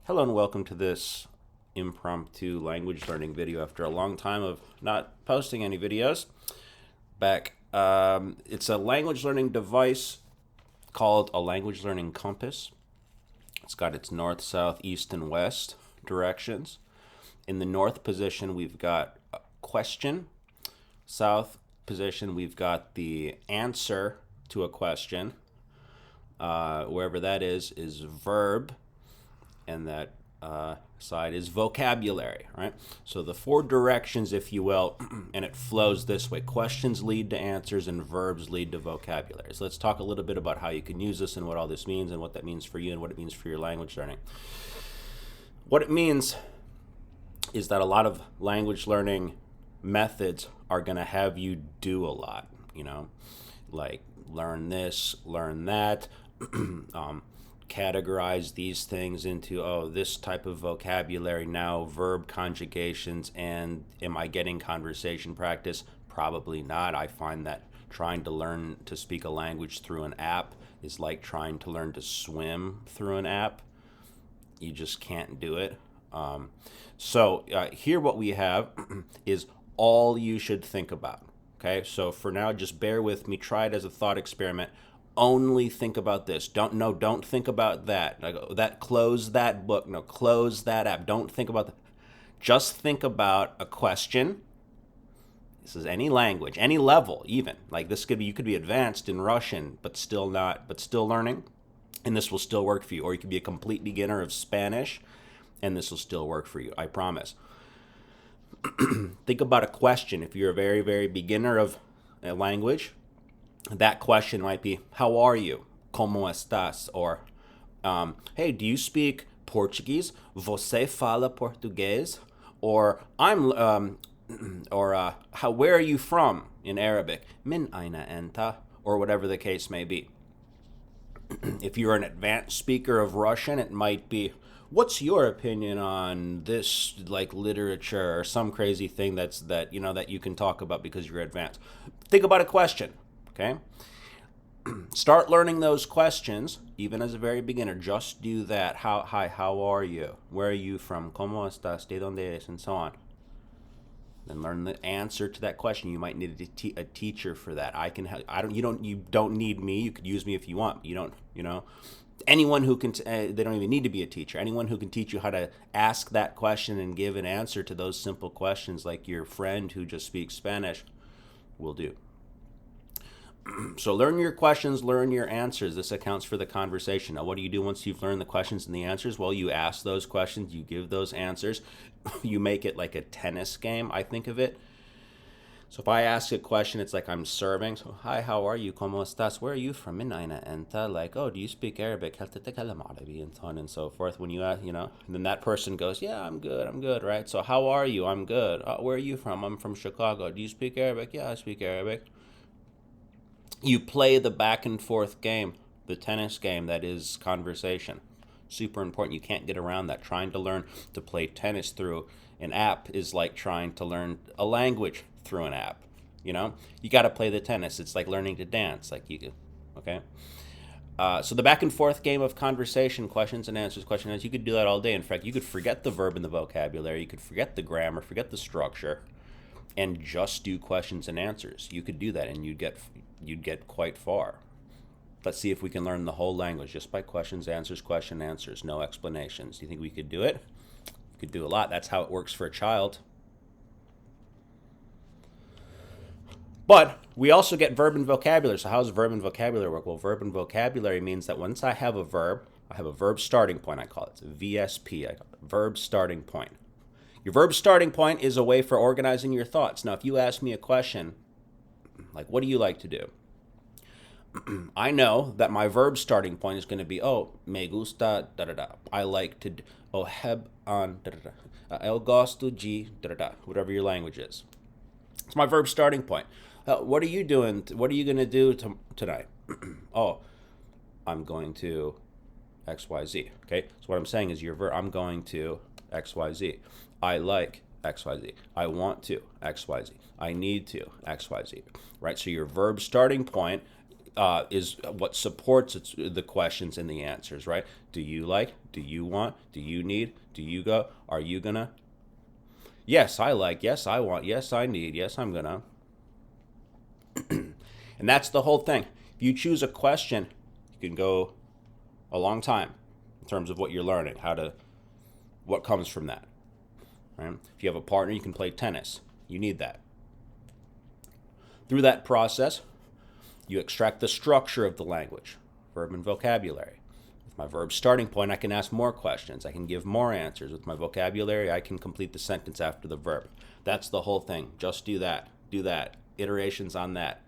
Hello and welcome to this impromptu language learning video after a long time of not posting any videos. Back. It's a language learning device called a language learning compass. It's got its north, south, east, and west directions. In the north position, we've got a question. South position, we've got the answer to a question. Wherever that is verb, and that side is vocabulary, right? So the four directions, if you will, and it flows this way. Questions lead to answers and verbs lead to vocabulary. So let's talk a little bit about how you can use this and what all this means and what that means for you and what it means for your language learning. What it means is that a lot of language learning methods are going to have you do a lot, like learn this, learn that, categorize these things into, this type of vocabulary now, verb conjugations, and am I getting conversation practice? Probably not. I find that trying to learn to speak a language through an app is like trying to learn to swim through an app. You just can't do it. So here what we have is all you should think about. Okay, so for now, just bear with me. Try it as a thought experiment. Only think about this. Don't think about that. Close that book. No, close that app. Don't think about that. Just think about a question. This is any language, any level, even. Like this could be, you could be advanced in Russian, but still learning, and this will still work for you. Or you could be a complete beginner of Spanish, and this will still work for you. I promise. Think about a question. If you're a very, very beginner of a language, that question might be, how are you? Como estás? Or, hey, do you speak Portuguese? Você fala português? Or, where are you from in Arabic? Min aina enta? Or whatever the case may be. If you're an advanced speaker of Russian, it might be, what's your opinion on this, like literature or some crazy thing that you can talk about because you're advanced. Think about a question, okay? Start learning those questions, even as a very beginner. Just do that. How are you? Where are you from? ¿Cómo estás? ¿De dónde eres? And so on. Then learn the answer to that question. You might need a teacher for that. I can help. You don't need me. You could use me if you want. You don't. Anyone who can, they don't even need to be a teacher. Anyone who can teach you how to ask that question and give an answer to those simple questions, like your friend who just speaks Spanish, will do. So learn your questions, learn your answers. This accounts for the conversation. Now, what do you do once you've learned the questions and the answers? Well, you ask those questions, you give those answers. You make it like a tennis game, I think of it. So if I ask a question, it's like I'm serving. So, hi, how are you? ¿Cómo estás? Where are you from? Min aina enta? Like, oh, do you speak Arabic? هل تتكلم عربي? And so on and so forth. When you ask, and then that person goes, yeah, I'm good, right? So how are you? I'm good. Where are you from? I'm from Chicago. Do you speak Arabic? Yeah, I speak Arabic. You play the back and forth game, the tennis game that is conversation. Super important. You can't get around that. Trying to learn to play tennis through an app is like trying to learn a language through an app. You got to play the tennis. It's like learning to dance. Like you do. Okay. So the back and forth game of conversation, questions and answers, you could do that all day. In fact, you could forget the verb and the vocabulary. You could forget the grammar, forget the structure, and just do questions and answers. You could do that, and you'd get quite far. Let's see if we can learn the whole language just by questions, answers, question, answers, no explanations. Do you think we could do it? We could do a lot. That's how it works for a child. But we also get verb and vocabulary. So how does verb and vocabulary work? Well, verb and vocabulary means that once I have a verb starting point, I call it. It's a VSP, verb starting point. Your verb starting point is a way for organizing your thoughts. Now, if you ask me a question, like, what do you like to do? I know that my verb starting point is going to be, me gusta, da-da-da. I like to, heb an, da-da-da. El gosto de, da-da-da. Whatever your language is. It's my verb starting point. What are you doing? What are you going to do tonight? I'm going to XYZ. Okay? So what I'm saying is your verb, I'm going to XYZ. I like XYZ. I want to XYZ. I need to XYZ. Right? So your verb starting point is what supports the questions and the answers, right? Do you like? Do you want? Do you need? Do you go? Are you gonna? Yes, I like. Yes, I want. Yes, I need. Yes, I'm gonna. And that's the whole thing. If you choose a question, you can go a long time in terms of what you're learning, what comes from that. Right? If you have a partner, you can play tennis. You need that. Through that process, you extract the structure of the language, verb and vocabulary. With my verb starting point, I can ask more questions. I can give more answers. With my vocabulary, I can complete the sentence after the verb. That's the whole thing. Just do that. Do that. Iterations on that.